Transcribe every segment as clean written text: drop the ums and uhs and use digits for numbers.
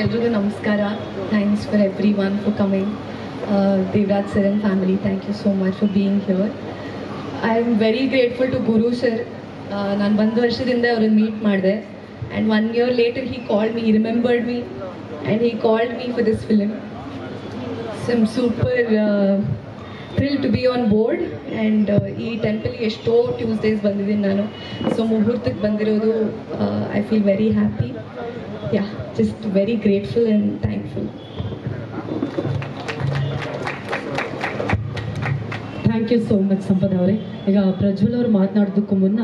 ಎಲ್ರಿಗೂ ನಮಸ್ಕಾರ. Thanks for everyone for coming. Devaraj sir and family, thank you so much for being here. I am very grateful to Guru sir. ನಾನು ಒಂದು ವರ್ಷದಿಂದ ಅವ್ರನ್ನ meet ಮಾಡಿದೆ and 1 year later he called me, he remembered me and he called me for this film. So I'm super thrilled to be on board and ಈ ಟೆಂಪಲ್ಗೆ ಎಷ್ಟೋ Tuesdays ಬಂದಿದ್ದೀನಿ ನಾನು. ಸೊ ಮುಹೂರ್ತಕ್ಕೆ ಬಂದಿರೋದು I feel very happy. Yeah, just very grateful and thankful. Thank you so much Sampada ಅವರೇ. ಈಗ ಪ್ರಜ್ವಲ್ ಅವರು ಮಾತನಾಡೋದಕ್ಕೂ ಮುನ್ನ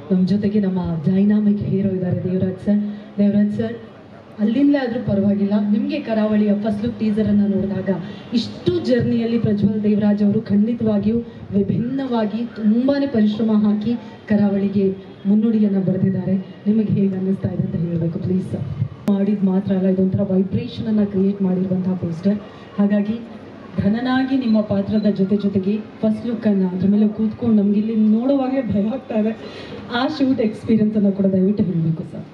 ನಮ್ಮ ಜೊತೆಗೆ ನಮ್ಮ ಡೈನಾಮಿಕ್ ಹೀರೋ ಇದ್ದಾರೆ ದೇವರಾಜ್ ಸರ್. ದೇವರಾಜ್ ಸರ್, ಅಲ್ಲಿಂದಲೇ ಆದರೂ ಪರವಾಗಿಲ್ಲ, ನಿಮಗೆ ಕರಾವಳಿಯ ಫಸ್ಟ್ ಲುಕ್ ಟೀಸರನ್ನು ನೋಡಿದಾಗ ಇಷ್ಟು ಜರ್ನಿಯಲ್ಲಿ ಪ್ರಜ್ವಲ್ ದೇವರಾಜ್ ಅವರು ಖಂಡಿತವಾಗಿಯೂ ವಿಭಿನ್ನವಾಗಿ ತುಂಬಾ ಪರಿಶ್ರಮ ಹಾಕಿ ಕರಾವಳಿಗೆ ಮುನ್ನುಡಿಯನ್ನು ಬರೆದಿದ್ದಾರೆ. ನಿಮಗೆ ಹೇಗೆ ಅನ್ನಿಸ್ತಾ ಇದೆ ಅಂತ ಹೇಳಬೇಕು ಪ್ಲೀಸ್ ಸರ್. ಮಾಡಿದ್ದು ಮಾತ್ರ ಅಲ್ಲ, ಇದೊಂಥರ ವೈಬ್ರೇಷನನ್ನು ಕ್ರಿಯೇಟ್ ಮಾಡಿರುವಂತಹ ಪೋಸ್ಟರ್. ಹಾಗಾಗಿ ಘನನಾಗಿ ನಿಮ್ಮ ಪಾತ್ರದ ಜೊತೆಗೆ ಫಸ್ಟ್ ಲುಕ್ಕನ್ನು ಅದ್ರ ಮೇಲೆ ಕೂತ್ಕೊಂಡು ನಮ್ಗೆ ಇಲ್ಲಿ ನೋಡುವಾಗಲೇ ಭಯ ಆಗ್ತಾ ಇದೆ. ಆ ಶೂಟ್ ಎಕ್ಸ್ಪೀರಿಯನ್ಸನ್ನು ಕೂಡ ದಯವಿಟ್ಟು ಹೇಳಬೇಕು ಸರ್.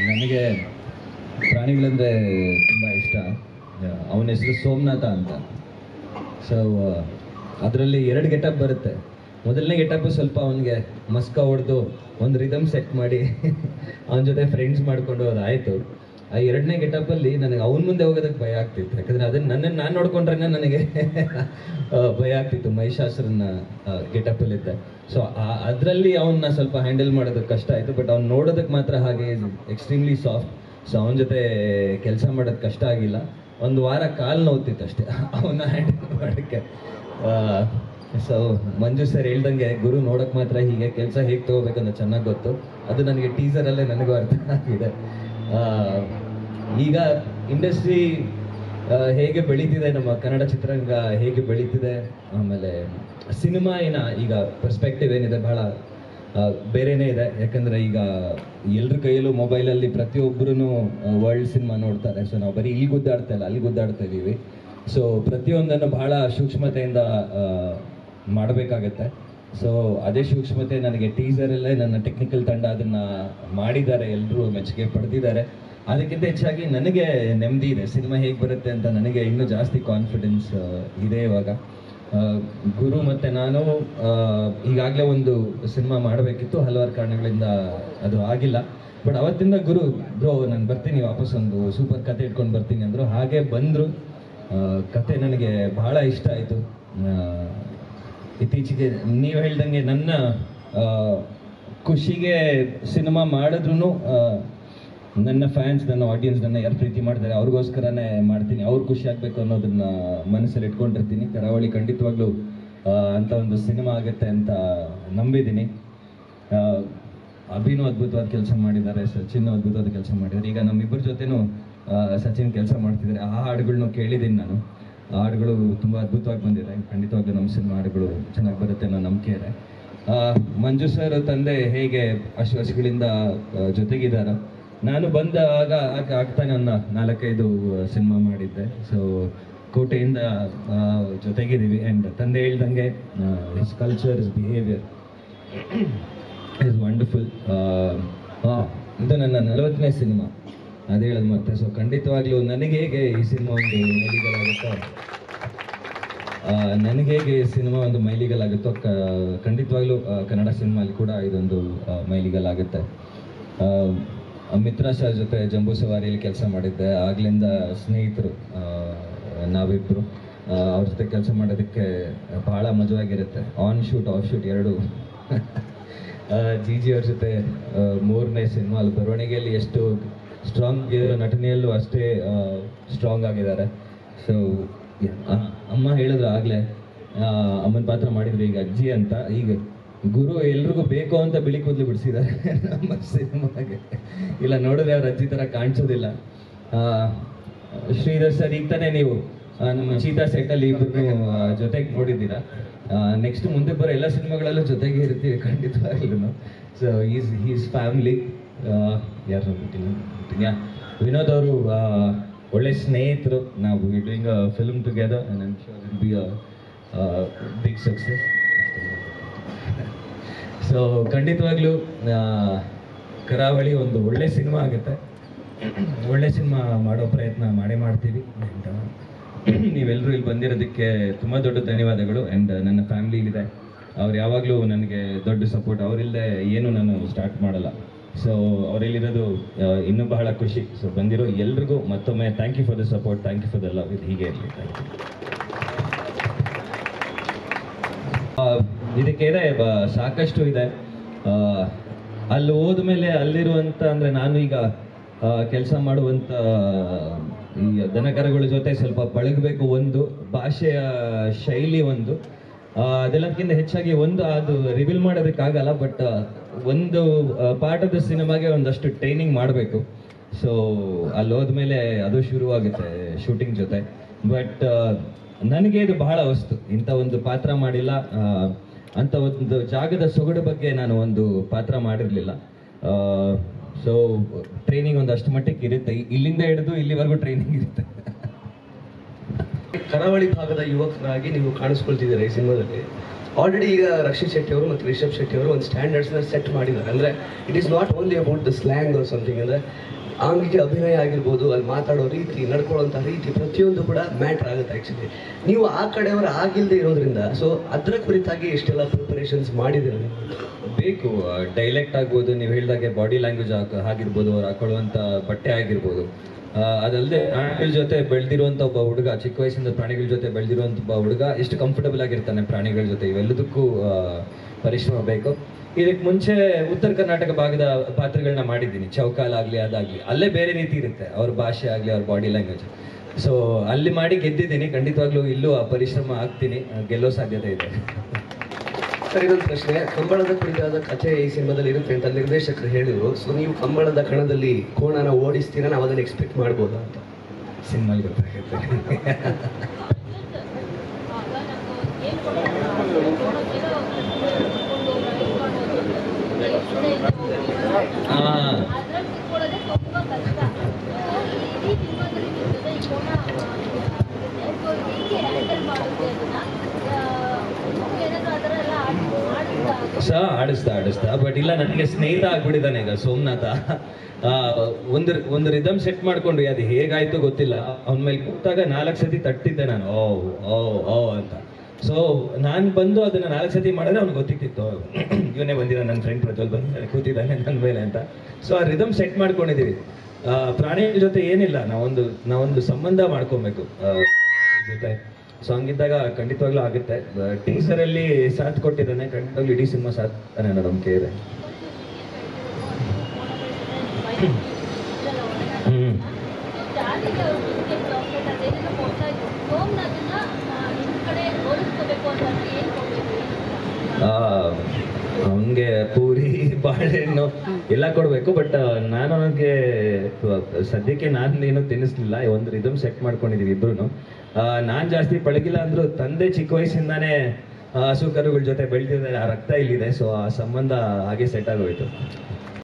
ನನಗೆ ಪ್ರಾಣಿಗಳಂದರೆ ತುಂಬ ಇಷ್ಟ. ಅವನ ಹೆಸರು ಸೋಮನಾಥ ಅಂತ. ಸೊ ಅದರಲ್ಲಿ 2 ಗೆಟಪ್ ಬರುತ್ತೆ. ಮೊದಲನೇ ಗೆಟಪ್ಪು ಸ್ವಲ್ಪ ಅವನಿಗೆ ಮಸ್ಕ ಹೊಡೆದು ಒಂದು ರಿದಮ್ ಸೆಟ್ ಮಾಡಿ ಅವನ ಜೊತೆ ಫ್ರೆಂಡ್ಸ್ ಮಾಡಿಕೊಂಡು ಅದಾಯಿತು. ಆ 2ನೇ ಗೆಟಪ್ಪಲ್ಲಿ ನನಗೆ ಅವನ ಮುಂದೆ ಹೋಗೋದಕ್ಕೆ ಭಯ ಆಗ್ತಿತ್ತು. ಯಾಕಂದರೆ ಅದನ್ನು ನನ್ನನ್ನು ನಾನು ನೋಡ್ಕೊಂಡ್ರೆ ನನಗೆ ಭಯ ಆಗ್ತಿತ್ತು. ಮಹಿಷಾಸುರನ ಗೆಟಪ್ಪಲ್ಲಿದ್ದೆ. ಸೊ ಅದರಲ್ಲಿ ಅವನ್ನ ಸ್ವಲ್ಪ ಹ್ಯಾಂಡಲ್ ಮಾಡೋದಕ್ಕೆ ಕಷ್ಟ ಆಯಿತು. ಬಟ್ ಅವ್ನು ನೋಡೋದಕ್ಕೆ ಮಾತ್ರ ಹಾಗೆ ಎಕ್ಸ್ಟ್ರೀಮ್ಲಿ ಸಾಫ್ಟ್. ಸೊ ಅವನ ಜೊತೆ ಕೆಲಸ ಮಾಡೋದು ಕಷ್ಟ ಆಗಿಲ್ಲ. 1 ವಾರ ಕಾಲು ನೋವ್ತಿತ್ತು ಅಷ್ಟೇ ಅವನ್ನ ಹ್ಯಾಂಡಲ್ ಮಾಡೋಕ್ಕೆ. ಸೊ ಮಂಜು ಸರ್ ಹೇಳ್ದಂಗೆ ಗುರು ನೋಡೋಕ್ಕೆ ಮಾತ್ರ ಹೀಗೆ, ಕೆಲಸ ಹೇಗೆ ತೊಗೋಬೇಕಂತ ಚೆನ್ನಾಗಿ ಗೊತ್ತು. ಅದು ನನಗೆ ಟೀಸರಲ್ಲೇ ನನಗೂ ಅರ್ಥ ಆಗಿದೆ. ಈಗ ಇಂಡಸ್ಟ್ರಿ ಹೇಗೆ ಬೆಳೀತಿದೆ, ನಮ್ಮ ಕನ್ನಡ ಚಿತ್ರರಂಗ ಹೇಗೆ ಬೆಳೀತಿದೆ, ಆಮೇಲೆ ಸಿನಿಮಾ ಈಗ ಪರ್ಸ್ಪೆಕ್ಟಿವ್ ಏನಿದೆ ಬಹಳ ಬೇರೆಯೇ ಇದೆ. ಯಾಕಂದರೆ ಈಗ ಎಲ್ರ ಕೈಯಲ್ಲೂ ಮೊಬೈಲಲ್ಲಿ ಪ್ರತಿಯೊಬ್ಬರೂ ವರ್ಲ್ಡ್ ಸಿನಿಮಾ ನೋಡ್ತಾರೆ. ಸೊ ನಾವು ಬರೀ ಇಲ್ಲಿ ಗುದ್ದಾಡ್ತಾ ಇಲ್ಲ, ಅಲ್ಲಿ ಗುದ್ದಾಡ್ತಾ ಇದ್ದೀವಿ. ಸೊ ಪ್ರತಿಯೊಂದನ್ನು ಬಹಳ ಸೂಕ್ಷ್ಮತೆಯಿಂದ ಮಾಡಬೇಕಾಗತ್ತೆ. ಸೊ ಅದೇ ಸೂಕ್ಷ್ಮತೆ ನನಗೆ ಟೀಸರಲ್ಲೇ ನನ್ನ ಟೆಕ್ನಿಕಲ್ ತಂಡ ಅದನ್ನು ಮಾಡಿದ್ದಾರೆ, ಎಲ್ಲರೂ ಮೆಚ್ಚುಗೆ ಪಡೆದಿದ್ದಾರೆ. ಅದಕ್ಕಿಂತ ಹೆಚ್ಚಾಗಿ ನನಗೆ ನೆಮ್ಮದಿ ಇದೆ. ಸಿನಿಮಾ ಹೇಗೆ ಬರುತ್ತೆ ಅಂತ ನನಗೆ ಇನ್ನೂ ಜಾಸ್ತಿ ಕಾನ್ಫಿಡೆನ್ಸ್ ಇದೆ ಇವಾಗ. ಗುರು ಮತ್ತು ನಾನು ಈಗಾಗಲೇ ಒಂದು ಸಿನಿಮಾ ಮಾಡಬೇಕಿತ್ತು, ಹಲವಾರು ಕಾರಣಗಳಿಂದ ಅದು ಆಗಿಲ್ಲ. ಬಟ್ ಅವತ್ತಿಂದ ಗುರು ಬ್ರೋ ನಾನು ಬರ್ತೀನಿ, ವಾಪಸ್ ಒಂದು ಸೂಪರ್ ಕತೆ ಇಟ್ಕೊಂಡು ಬರ್ತೀನಿ ಅಂದರು. ಹಾಗೆ ಬಂದರು. ಕತೆ ನನಗೆ ಬಹಳ ಇಷ್ಟ ಆಯಿತು. ಇತ್ತೀಚೆಗೆ ನೀವು ಹೇಳ್ದಂಗೆ ನನ್ನ ಖುಷಿಗೆ ಸಿನಿಮಾ ಮಾಡಿದ್ರೂ ನನ್ನ ಫ್ಯಾನ್ಸ್, ನನ್ನ ಆಡಿಯನ್ಸ್ ನನ್ನ ಯಾರು ಪ್ರೀತಿ ಮಾಡ್ತಾರೆ ಅವ್ರಿಗೋಸ್ಕರನೇ ಮಾಡ್ತೀನಿ. ಅವ್ರು ಖುಷಿ ಆಗಬೇಕು ಅನ್ನೋದನ್ನ ಮನಸ್ಸಲ್ಲಿ ಇಟ್ಕೊಂಡಿರ್ತೀನಿ. ಕರಾವಳಿ ಖಂಡಿತವಾಗ್ಲೂ ಅಂಥ ಒಂದು ಸಿನಿಮಾ ಆಗುತ್ತೆ ಅಂತ ನಂಬಿದ್ದೀನಿ. ಅಭಿನೂ ಅದ್ಭುತವಾದ ಕೆಲಸ ಮಾಡಿದ್ದಾರೆ, ಸಚಿನ್ ಅದ್ಭುತವಾದ ಕೆಲಸ ಮಾಡಿದ್ದಾರೆ. ಈಗ ನಮ್ಮಿಬ್ಬರ ಜೊತೆನೂ ಸಚಿನ್ ಕೆಲಸ ಮಾಡ್ತಿದ್ದಾರೆ. ಆ ಹಾಡುಗಳನ್ನೂ ಕೇಳಿದ್ದೀನಿ ನಾನು. ಆ ಹಾಡುಗಳು ತುಂಬ ಅದ್ಭುತವಾಗಿ ಬಂದಿದೆ. ಖಂಡಿತವಾಗ್ಲೂ ನಮ್ಮ ಸಿನಿಮಾ ಹಾಡುಗಳು ಚೆನ್ನಾಗಿ ಬರುತ್ತೆ ಅನ್ನೋ ನಂಬಿಕೆ ಇದೆ. ಮಂಜು ಸರ್ ತಂದೆ ಹೇಗೆ ಅಷ್ಟು ವರ್ಷಗಳಿಂದ ಜೊತೆಗಿದ್ದಾರೆ. ನಾನು ಬಂದಾಗ ಆಗ್ತಾನೆ ಒಂದು 4-5 ಸಿನಿಮಾ ಮಾಡಿದ್ದೆ. ಸೊ ಕೋಟೆಯಿಂದ ಜೊತೆಗಿದ್ದೀವಿ. ಆ್ಯಂಡ್ ತಂದೆ ಹೇಳ್ದಂಗೆ his culture, his behaviour is wonderful. ಇದು ನನ್ನ 40ನೇ ಸಿನಿಮಾ, ಅದು ಹೇಳೋದು ಮತ್ತೆ. ಸೊ ಖಂಡಿತವಾಗ್ಲೂ ನನಗೆ ಹೇಗೆ ಈ ಸಿನಿಮಾ ಒಂದು ಮೈಲಿಗಲಾಗುತ್ತೋ ಖಂಡಿತವಾಗ್ಲೂ ಕನ್ನಡ ಸಿನಿಮಾಲಿ ಕೂಡ ಇದೊಂದು ಮೈಲಿಗಲಾಗುತ್ತೆ. ಮಿತ್ರ ಸರ್ ಜೊತೆ ಜಂಬೂ ಸವಾರಿಯಲ್ಲಿ ಕೆಲಸ ಮಾಡಿದ್ದೆ. ಆಗ್ಲಿಂದ ಸ್ನೇಹಿತರು ನಾವಿಬ್ಬರು. ಅವ್ರ ಜೊತೆ ಕೆಲಸ ಮಾಡೋದಕ್ಕೆ ಭಾಳ ಮಜವಾಗಿರುತ್ತೆ. ಆನ್ ಶೂಟ್ ಆಫ್ ಶೂಟ್ ಎರಡೂ. ಜಿ ಅವ್ರ ಜೊತೆ 3ನೇ ಸಿನಿಮಾ, ಅಲ್ಲಿ ಬರವಣಿಗೆಯಲ್ಲಿ ಎಷ್ಟು ಸ್ಟ್ರಾಂಗ್ ಆಗಿದ್ದಾರೆ, ನಟನೆಯಲ್ಲೂ ಅಷ್ಟೇ ಸ್ಟ್ರಾಂಗ್ ಆಗಿದ್ದಾರೆ. ಸೊ ಅಮ್ಮ ಹೇಳಿದ್ರು ಆಗಲೇ, ಅಮ್ಮನ ಪಾತ್ರ ಮಾಡಿದ್ರು ಈಗ ಅಜ್ಜಿ ಅಂತ. ಈಗ ಗುರು ಎಲ್ರಿಗೂ ಬೇಕು ಅಂತ ಬಿಳಿ ಕೂದಲು ಬಿಡಿಸಿದ್ದಾರೆ ನಮ್ಮ ಸಿನಿಮಾಗೆ. ಇಲ್ಲ ನೋಡಿದ್ರೆ ಅವ್ರ ಅಜ್ಜಿ ಥರ ಕಾಣಿಸೋದಿಲ್ಲ. ಶ್ರೀಧರ್ ಸರ್ ಈಗ ತಾನೇ ನೀವು ನಮ್ಮ ಚೀತಾ ಸೆಟ್ಟಲ್ಲಿ ಇಬ್ಬರು ಜೊತೆಗೆ ನೋಡಿದ್ದೀರಾ. ನೆಕ್ಸ್ಟ್ ಮುಂದೆ ಬರೋ ಎಲ್ಲ ಸಿನಿಮಾಗಳಲ್ಲೂ ಜೊತೆಗೆ ಇರ್ತೀವಿ ಖಂಡಿತವಾಗ್ಲೂ. So is family. ಯಾರು ಬಿಟ್ಟಿಲ್ಲ, ವಿನೋದ್ ಅವರು ಒಳ್ಳೆ ಸ್ನೇಹಿತರು. ನಾವು doing a film together and I am sure it be a big success. So ಖಂಡಿತವಾಗ್ಲೂ ಕರಾವಳಿ ಒಂದು ಒಳ್ಳೆ ಸಿನಿಮಾ ಆಗುತ್ತೆ. ಒಳ್ಳೆ ಸಿನಿಮಾ ಮಾಡೋ ಪ್ರಯತ್ನ ಮಾಡ್ತೀವಿ. ಆ್ಯಂಡ್ ನೀವೆಲ್ಲರೂ ಇಲ್ಲಿ ಬಂದಿರೋದಕ್ಕೆ ತುಂಬ ದೊಡ್ಡ ಧನ್ಯವಾದಗಳು. ಆ್ಯಂಡ್ ನನ್ನ ಫ್ಯಾಮಿಲಿ ಇದೆ, ಅವ್ರು ಯಾವಾಗಲೂ ನನಗೆ ದೊಡ್ಡ ಸಪೋರ್ಟ್. ಅವರಿಲ್ಲದೆ ಏನು ನಾನು ಸ್ಟಾರ್ಟ್ ಮಾಡಲ್ಲ. ಸೊ ಅವರಲ್ಲಿರೋದು ಇನ್ನೂ ಬಹಳ ಖುಷಿ. ಸೊ ಬಂದಿರೋ ಎಲ್ರಿಗೂ ಮತ್ತೊಮ್ಮೆ thank you for the support, thank you for the love. ಇದು ಹೀಗೆ ಇರಲಿ. ಇದಕ್ಕೆ ಇದೆ ಸಾಕಷ್ಟು ಇದೆ. ಅಲ್ಲಿ ಹೋದ್ಮೇಲೆ ಅಲ್ಲಿರುವಂಥ ಅಂದರೆ ನಾನು ಈಗ ಕೆಲಸ ಮಾಡುವಂಥ ಈ ದನಕರಗಳ ಜೊತೆ ಸ್ವಲ್ಪ ಪಳಗಬೇಕು. ಒಂದು ಭಾಷೆಯ ಶೈಲಿ, ಒಂದು ಅದೆಲ್ಲಕ್ಕಿಂತ ಹೆಚ್ಚಾಗಿ ಒಂದು ಅದು ರಿವೀಲ್ ಮಾಡೋದಕ್ಕಾಗಲ್ಲ, ಬಟ್ ಒಂದು ಪಾರ್ಟ್ ಆಫ್ ದ ಸಿನಿಮಾಗೆ ಒಂದಷ್ಟು ಟ್ರೈನಿಂಗ್ ಮಾಡಬೇಕು. ಸೊ ಅಲ್ಲಿ ಹೋದ್ಮೇಲೆ ಅದು ಶುರುವಾಗುತ್ತೆ ಶೂಟಿಂಗ್ ಜೊತೆ. ಬಟ್ ನನಗೆ ಇದು ಬಹಳ ವಸ್ತು. ಇಂಥ ಒಂದು ಪಾತ್ರ ಮಾಡಿಲ್ಲ, ಅಂಥ ಒಂದು ಜಾಗದ ಸೊಗಡು ಬಗ್ಗೆ ನಾನು ಒಂದು ಪಾತ್ರ ಮಾಡಿರಲಿಲ್ಲ. ಸೊ ಟ್ರೈನಿಂಗ್ ಒಂದಷ್ಟು ಮಟ್ಟಿಗೆ ಇರುತ್ತೆ. ಇಲ್ಲಿಂದ ಹಿಡಿದು ಇಲ್ಲಿವರೆಗೂ ಟ್ರೈನಿಂಗ್ ಇರುತ್ತೆ. ಕರಾವಳಿ ಭಾಗದ ಯುವಕರಾಗಿ ನೀವು ಕಾಣಿಸ್ಕೊಳ್ತಿದ್ದೀರಾ ಈ ಸಿನಿಮಾದಲ್ಲಿ. ಆಲ್ರೆಡಿ ಈಗ ರಕ್ಷಿತ್ ಶೆಟ್ಟಿ ಅವರು ಮತ್ತು ರಿಷಬ್ ಶೆಟ್ಟಿ ಅವರು ಒಂದು ಸ್ಟ್ಯಾಂಡರ್ಡ್ಸ್ನ ಸೆಟ್ ಮಾಡಿದ್ದಾರೆ. ಅಂದರೆ it is not only about the slang or something. ಅಂದರೆ ಆಂಗಿಕ ಅಭಿನಯ ಆಗಿರ್ಬೋದು, ಅಲ್ಲಿ ಮಾತಾಡೋ ರೀತಿ, ನಡ್ಕೊಳ್ಳೋಂಥ ರೀತಿ, ಪ್ರತಿಯೊಂದು ಕೂಡ ಮ್ಯಾಟ್ರ್ ಆಗುತ್ತೆ. ಆ್ಯಕ್ಚುಲಿ ನೀವು ಆ ಕಡೆಯವರು ಆಗಿಲ್ಲದೆ ಇರೋದ್ರಿಂದ ಸೊ ಅದರ ಕುರಿತಾಗಿ ಎಷ್ಟೆಲ್ಲ ಪ್ರಿಪರೇಷನ್ಸ್ ಮಾಡಿದ್ದೀರ ನೀವು? ಬೇಕು ಡೈಲೆಕ್ಟ್ ಆಗ್ಬೋದು, ನೀವು ಹೇಳಿದಾಗೆ ಬಾಡಿ ಲ್ಯಾಂಗ್ವೇಜ್ ಆಗಿರ್ಬೋದು, ಅವ್ರು ಹಾಕೊಳ್ಳುವಂಥ ಬಟ್ಟೆ ಆಗಿರ್ಬೋದು. ಅದಲ್ಲದೆ ಪ್ರಾಣಿಗಳ ಜೊತೆ ಬೆಳೆದಿರುವಂಥ ಒಬ್ಬ ಹುಡುಗ, ಚಿಕ್ಕ ವಯಸ್ಸಿಂದ ಪ್ರಾಣಿಗಳ ಜೊತೆ ಬೆಳೆದಿರುವಂಥ ಒಬ್ಬ ಹುಡುಗ ಎಷ್ಟು ಕಂಫರ್ಟಬಲ್ ಆಗಿರ್ತಾನೆ ಪ್ರಾಣಿಗಳ ಜೊತೆ, ಇವೆಲ್ಲದಕ್ಕೂ ಪರಿಶ್ರಮ ಬೇಕು. ಇದಕ್ಕೆ ಮುಂಚೆ ಉತ್ತರ ಕರ್ನಾಟಕ ಭಾಗದ ಪಾತ್ರಗಳನ್ನ ಮಾಡಿದ್ದೀನಿ. ಚೌಕಾಲಾಗಲಿ ಅದಾಗಲಿ, ಅಲ್ಲೇ ಬೇರೆ ರೀತಿ ಇರುತ್ತೆ, ಅವ್ರ ಭಾಷೆ ಆಗಲಿ ಅವ್ರ ಬಾಡಿ ಲ್ಯಾಂಗ್ವೇಜ್. ಸೊ ಅಲ್ಲಿ ಮಾಡಿ ಗೆದ್ದಿದ್ದೀನಿ. ಖಂಡಿತವಾಗ್ಲೂ ಇಲ್ಲೂ ಆ ಪರಿಶ್ರಮ ಆಗ್ತೀನಿ, ಗೆಲ್ಲೋ ಸಾಧ್ಯತೆ ಇದೆ. ಸರ್, ಇನ್ನೊಂದು ಪ್ರಶ್ನೆ. ಕಂಬಳದ ಕುರಿತಾದ ಕಥೆ ಈ ಸಿನಿಮಾದಲ್ಲಿ ಇರುತ್ತೆ ಅಂತ ನಿರ್ದೇಶಕರು ಹೇಳಿದ್ರು. ಸೊ ನೀವು ಕಂಬಳದ ಕಣದಲ್ಲಿ ಕೋಣನ ಓಡಿಸ್ತೀರಾ, ನಾವು ಅದನ್ನು ಎಕ್ಸ್ಪೆಕ್ಟ್ ಮಾಡ್ಬೋದಾ ಅಂತ? ಸಿನಿಮಾಲಿ ಗೊತ್ತಾಗುತ್ತೆ. ಆಡಿಸ್ತಾ ಬಟ್ ಇಲ್ಲ, ನನಗೆ ಸ್ನೇಹಿತ ಆಗ್ಬಿಟ್ಟಿದ್ದಾನೆ ಈಗ ಸೋಮನಾಥ. ಒಂದು ರಿದಮ್ ಸೆಟ್ ಮಾಡ್ಕೊಂಡು ಅದು ಹೇಗಾಯ್ತು ಗೊತ್ತಿಲ್ಲ, ಅವನ ಮೇಲೆ ಕೂತಾಗ 4 ಸತಿ ತಟ್ಟಿದ್ದೆ ನಾನು, ಓ ಓ ಓ ಅಂತ. ಸೊ ನಾನು ಬಂದು ಅದನ್ನ 4 ಸತಿ ಮಾಡಿದ್ರೆ ಅವ್ನಿಗೆ ಗೊತ್ತಿತ್ತು, ಇವನೇ ಬಂದಿದ್ದಾನೆ, ನನ್ನ ಫ್ರೆಂಡ್ ಪ್ರಜ್ವಲ್ ಬಂದಿದ್ದಾನೆ, ಕೂತಿದ್ದಾನೆ ನನ್ನ ಮೇಲೆ ಅಂತ. ಸೊ ಆ ರಿದಮ್ ಸೆಟ್ ಮಾಡ್ಕೊಂಡಿದ್ದೀವಿ. ಪ್ರಾಣಿಗಳ ಜೊತೆ ಏನಿಲ್ಲ, ನಾವೊಂದು ಸಂಬಂಧ ಮಾಡ್ಕೊಬೇಕು ಜೊತೆ. ಸೊ ಹಂಗಿದ್ದಾಗ ಖಂಡಿತವಾಗ್ಲೂ ಆಗುತ್ತೆ. ಟೀಸರಲ್ಲಿ ಸಾಥ್ ಕೊಟ್ಟಿದ್ದಾನೆ, ಖಂಡಿತವಾಗ್ಲೂ ಇಡೀ ಸಿನಿಮಾ ಸಾಥ್ ಅನ್ನೋ ನಂಬಿಕೆ ಇದೆ. ಅವನಿಗೆ ಪೂರಿ ಬಾಳೆಹಣ್ಣು ಎಲ್ಲ ಕೊಡಬೇಕು. ಬಟ್ ನಾನು ಅವನಿಗೆ ಸದ್ಯಕ್ಕೆ ನಾನೇನು ತಿನ್ನಿಸ್ಲಿಲ್ಲ. ಒಂದು ರಿದಮ್ ಸೆಟ್ ಮಾಡ್ಕೊಂಡಿದೀವಿ ಇಬ್ರು. ನಾನು ಜಾಸ್ತಿ ಪಳಗಿಲ್ಲ ಅಂದ್ರು ತಂದೆ ಚಿಕ್ಕ ವಯಸ್ಸಿಂದಾನೇ ಹಸು ಕರುಗಳ ಜೊತೆ ಬೆಳೆದಿದ್ದಾರೆ, ಆ ರಕ್ತ ಇಲ್ಲಿದೆ. ಸೊ ಆ ಸಂಬಂಧ ಹಾಗೆ ಸೆಟ್ ಆಗೋಯ್ತು.